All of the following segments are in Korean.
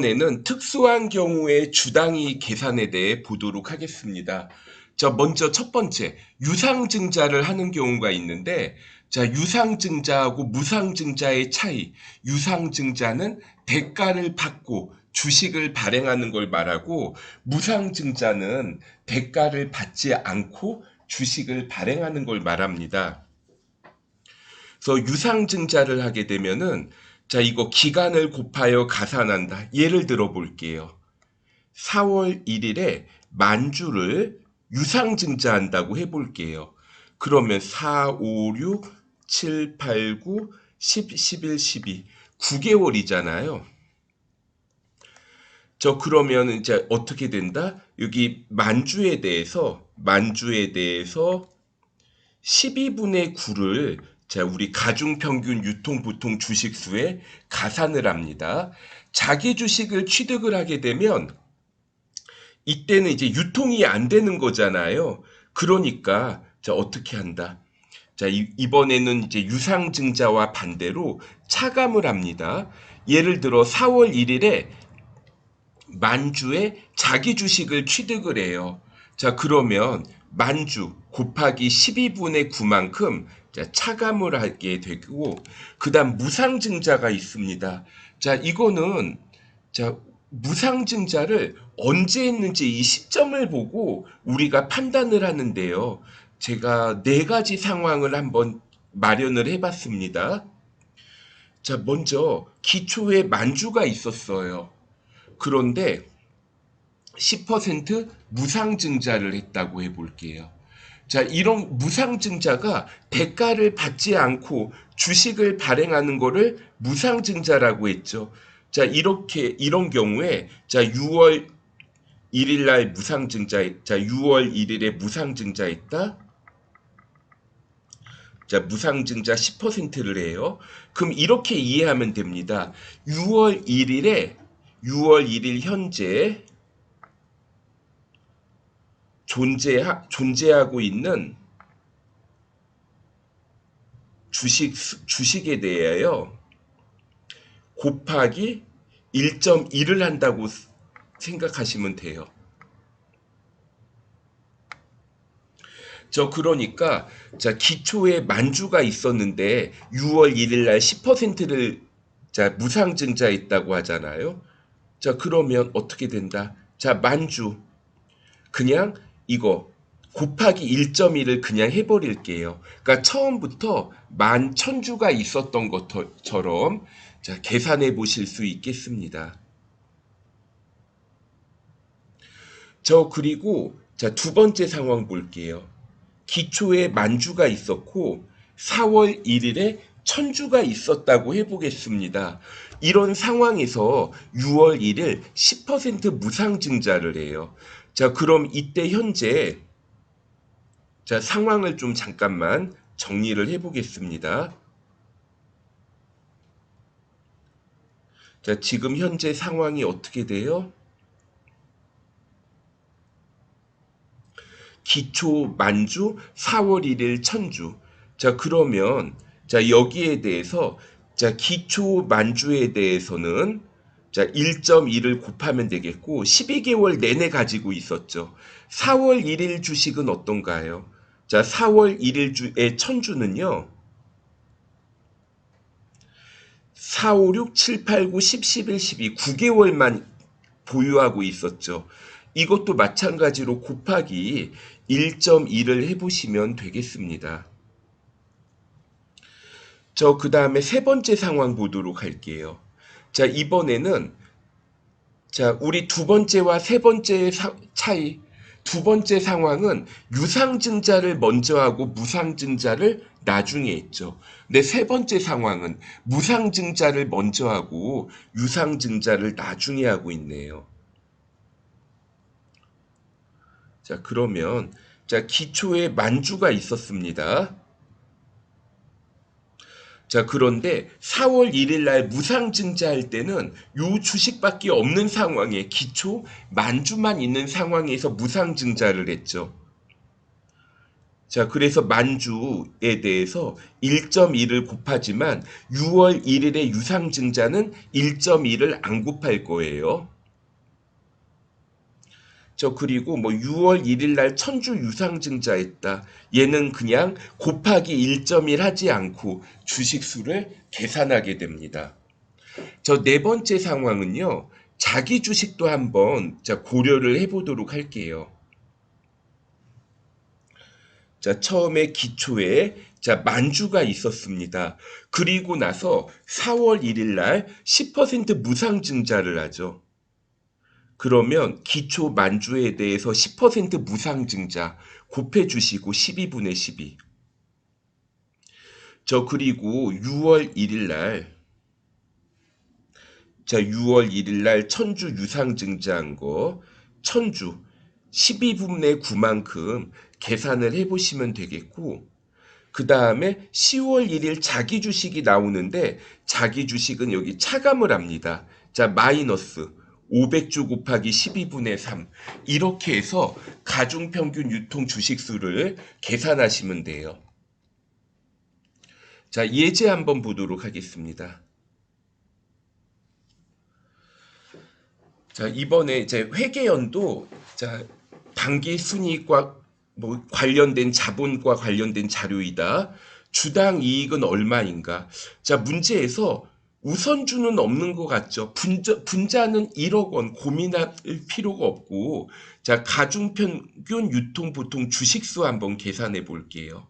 이번에는 특수한 경우의 주당위 계산에 대해 보도록 하겠습니다. 자, 먼저 첫 번째, 유상증자를 하는 경우가 있는데, 자, 유상증자하고 무상증자의 차이. 유상증자는 대가를 받고 주식을 발행하는 걸 말하고, 무상증자는 대가를 받지 않고 주식을 발행하는 걸 말합니다. 그래서 유상증자를 하게 되면은, 자, 이거 기간을 곱하여 가산한다. 예를 들어 볼게요. 4월 1일에 만주를 유상증자한다고 해볼게요. 그러면 4, 5, 6, 7, 8, 9, 10, 11, 12, 9개월이잖아요. 저 그러면 이제 어떻게 된다? 여기 만주에 대해서 12분의 9를 자, 우리 가중평균 유통보통 주식수에 가산을 합니다. 자기 주식을 취득을 하게 되면 이때는 이제 유통이 안 되는 거잖아요. 그러니까 자, 어떻게 한다? 자, 이번에는 이제 유상증자와 반대로 차감을 합니다. 예를 들어 4월 1일에 만주에 자기 주식을 취득을 해요. 자, 그러면 만주 곱하기 12분의 9만큼 차감을 하게 되고, 그 다음 무상증자가 있습니다. 자, 이거는, 자, 무상증자를 언제 했는지 이 시점을 보고 우리가 판단을 하는데요. 제가 네 가지 상황을 한번 마련을 해봤습니다. 자, 먼저 기초에 만주가 있었어요. 그런데 10% 무상증자를 했다고 해볼게요. 자, 이런 무상증자가 대가를 받지 않고 주식을 발행하는 거를 무상증자라고 했죠. 자, 이런 경우에, 자, 6월 1일 날 자, 6월 1일에 무상증자 했다? 자, 무상증자 10%를 해요. 그럼 이렇게 이해하면 됩니다. 6월 1일 현재 존재하고 있는 주식에 대하여 곱하기 1.1을 한다고 생각하시면 돼요. 그러니까, 자, 기초에 만주가 있었는데 6월 1일 날 10%를 자, 무상증자했다고 하잖아요. 자, 그러면 어떻게 된다? 자, 만주. 그냥 이거 곱하기 1.1을 그냥 해버릴게요. 그러니까 처음부터 11,000주가 있었던 것처럼 자, 계산해 보실 수 있겠습니다. 그리고 자, 두 번째 상황 볼게요. 기초에 만주가 있었고 4월 1일에 1000주가 있었다고 해보겠습니다. 이런 상황에서 6월 1일 10% 무상증자를 해요. 자, 그럼 이때 현재 자, 상황을 좀 잠깐만 정리를 해보겠습니다. 자, 지금 현재 상황이 어떻게 돼요? 기초 만주 4월 1일 1000주. 자, 그러면 자, 여기에 대해서 자, 기초 만주에 대해서는 자, 1.1을 곱하면 되겠고 12개월 내내 가지고 있었죠. 4월 1일 주식은 어떤가요? 자, 4월 1일 주의 1000주는요. 4, 5, 6, 7, 8, 9, 10, 11, 12, 9개월만 보유하고 있었죠. 이것도 마찬가지로 곱하기 1.1을 해보시면 되겠습니다. 그 다음에 세 번째 상황 보도록 할게요. 자, 이번에는 자, 우리 두 번째와 세 번째의 차이. 두 번째 상황은 유상증자를 먼저 하고 무상증자를 나중에 했죠. 근데 세 번째 상황은 무상증자를 먼저 하고 유상증자를 나중에 하고 있네요. 자, 그러면 자, 기초에 만주가 있었습니다. 자, 그런데 4월 1일 날 무상증자할 때는 요 주식밖에 없는 상황에 기초 만주만 있는 상황에서 무상증자를 했죠. 자, 그래서 만주에 대해서 1.1을 곱하지만 6월 1일의 유상증자는 1.1을 안 곱할 거예요. 그리고 뭐 6월 1일 날 천주 유상증자했다. 얘는 그냥 곱하기 1.1 하지 않고 주식수를 계산하게 됩니다. 네 번째 상황은요. 자기 주식도 한번 고려를 해보도록 할게요. 처음에 기초에 만주가 있었습니다. 그리고 나서 4월 1일 날 10% 무상증자를 하죠. 그러면 기초 만주에 대해서 10% 무상증자 곱해 주시고 12분의 12. 그리고 6월 1일 날 6월 1일 날 천주 유상증자한 거 천주 12분의 9만큼 계산을 해보시면 되겠고, 그 다음에 10월 1일 자기 주식이 나오는데 자기 주식은 여기 차감을 합니다. 마이너스 500주 곱하기 12분의 3 이렇게 해서 가중평균 유통 주식수를 계산하시면 돼요. 예제 한번 보도록 하겠습니다. 이번에 회계연도 당기 순이익과 뭐 관련된 자본과 관련된 자료이다. 주당 이익은 얼마인가? 문제에서 우선주는 없는 것 같죠. 분자는 1억 원 고민할 필요가 없고, 가중평균 유통보통 주식수 한번 계산해 볼게요.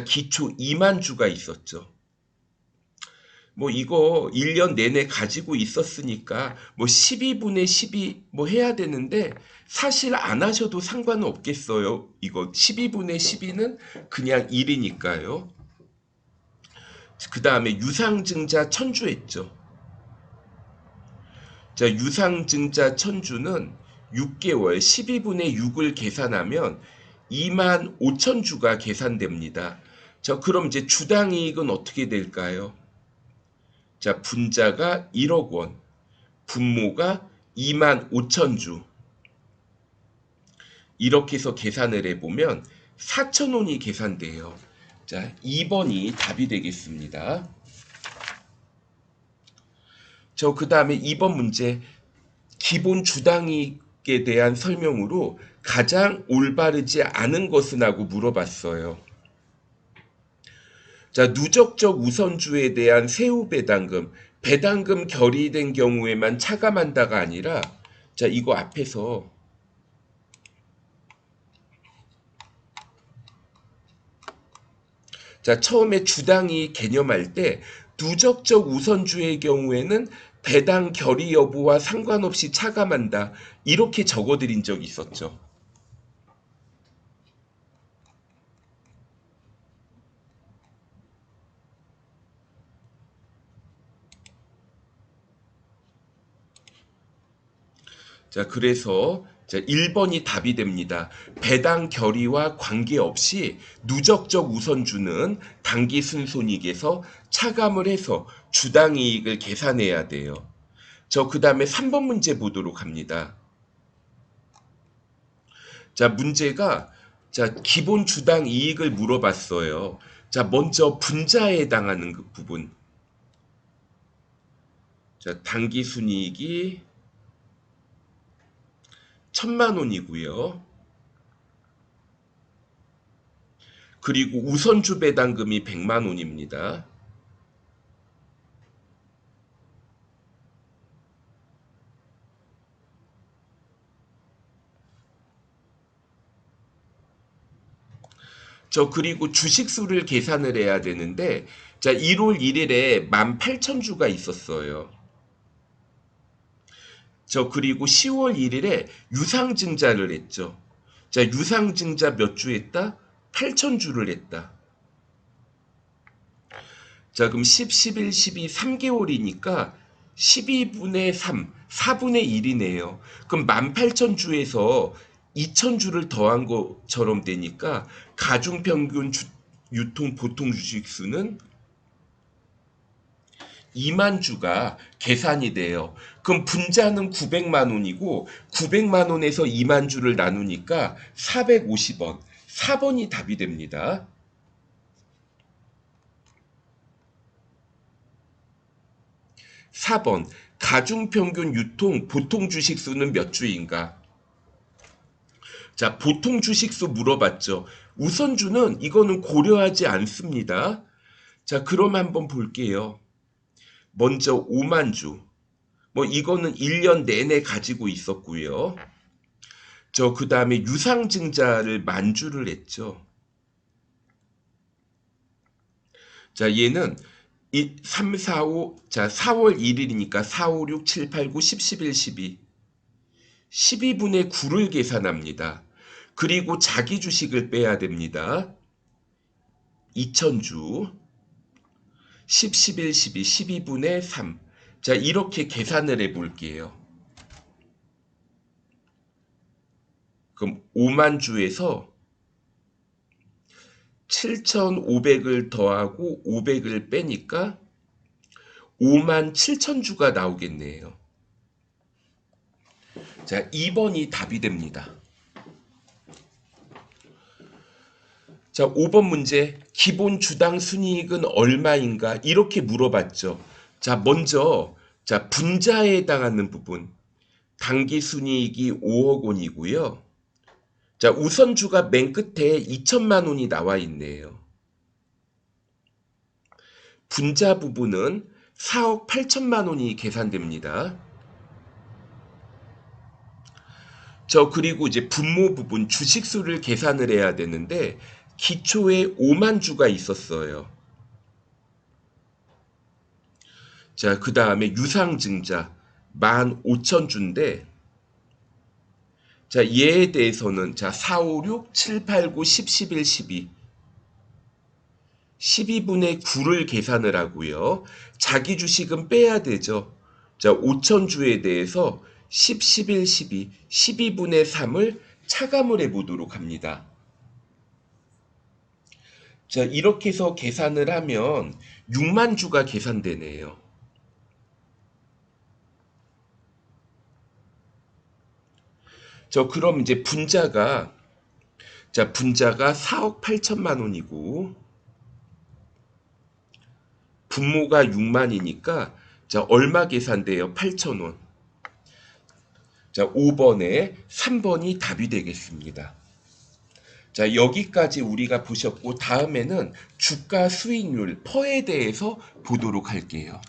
기초 2만 주가 있었죠. 뭐 이거 1년 내내 가지고 있었으니까 뭐 12분의 12 뭐 해야 되는데 사실 안 하셔도 상관은 없겠어요. 이거 12분의 12는 그냥 1이니까요. 그 다음에 유상증자 천주 했죠. 유상증자 천주는 6개월 12분의 6을 계산하면 2만 5천 주가 계산됩니다. 그럼 이제 주당 이익은 어떻게 될까요? 분자가 1억 원, 분모가 2만 5천 주. 이렇게 해서 계산을 해보면 4천 원이 계산돼요. 2번이 답이 되겠습니다. 그 다음에 2번 문제, 기본 주당이익에 대한 설명으로 가장 올바르지 않은 것은 하고 물어봤어요. 누적적 우선주에 대한 세후 배당금 결의된 경우에만 차감한다가 아니라, 이거 앞에서 처음에 주당이 개념할 때 누적적 우선주의 경우에는 배당 결의 여부와 상관없이 차감한다. 이렇게 적어드린 적이 있었죠. 그래서 1번이 답이 됩니다. 배당 결의와 관계없이 누적적 우선주는 당기 순손익에서 차감을 해서 주당 이익을 계산해야 돼요. 그 다음에 3번 문제 보도록 합니다. 문제가 기본 주당 이익을 물어봤어요. 먼저 분자에 해당하는 그 부분. 당기 순이익이 1,000만 원이고요. 그리고 우선주 배당금이 100만 원입니다. 그리고 주식수를 계산을 해야 되는데 1월 1일에 18,000주가 있었어요. 그리고 10월 1일에 유상증자를 했죠. 유상증자 몇 주 했다? 8,000주를 했다. 그럼 10, 11, 12, 3개월이니까 12분의 3, 4분의 1이네요. 그럼 18,000주에서 2,000주를 더한 것처럼 되니까 가중평균 유통 보통 주식수는 2만 주가 계산이 돼요. 그럼 분자는 900만 원이고 900만 원에서 2만 주를 나누니까 450원. 4번이 답이 됩니다. 4번 가중평균 유통 보통 주식수는 몇 주인가? 자, 보통 주식수 물어봤죠. 우선주는 이거는 고려하지 않습니다. 자, 그럼 한번 볼게요. 먼저 5만 주. 뭐 이거는 1년 내내 가지고 있었고요. 그 다음에 유상증자를 만주를 했죠. 자, 얘는 3, 4, 5, 자, 4월 1일이니까 4, 5, 6, 7, 8, 9, 10, 11, 12. 12분의 9를 계산합니다. 그리고 자기 주식을 빼야 됩니다. 2000주. 10, 11, 12, 12분의 3. 자, 이렇게 계산을 해 볼게요. 그럼 5만 주에서 7,500을 더하고 500을 빼니까 5만 7천 주가 나오겠네요. 자, 2번이 답이 됩니다. 자, 5번 문제. 기본 주당 순이익은 얼마인가? 이렇게 물어봤죠. 자, 먼저 자, 분자에 해당하는 부분. 당기 순이익이 5억 원이고요. 자, 우선주가 맨 끝에 2천만 원이 나와 있네요. 분자 부분은 4억 8천만 원이 계산됩니다. 그리고 이제 분모 부분 주식수를 계산을 해야 되는데 기초에 5만 주가 있었어요. 자, 그 다음에 유상증자 15,000주인데 자, 얘에 대해서는 자, 4, 5, 6, 7, 8, 9, 10, 11, 12 12분의 9를 계산을 하고요. 자기 주식은 빼야 되죠. 자, 5,000주에 대해서 10, 11, 12, 12분의 3을 차감을 해보도록 합니다. 자, 이렇게 해서 계산을 하면 6만 주가 계산되네요. 그럼 이제 분자가 4억 8천만 원이고 분모가 6만이니까 자, 얼마 계산돼요? 8,000원. 자, 5번에 3번이 답이 되겠습니다. 자, 여기까지 우리가 보셨고 다음에는 주가 수익률 퍼에 대해서 보도록 할게요.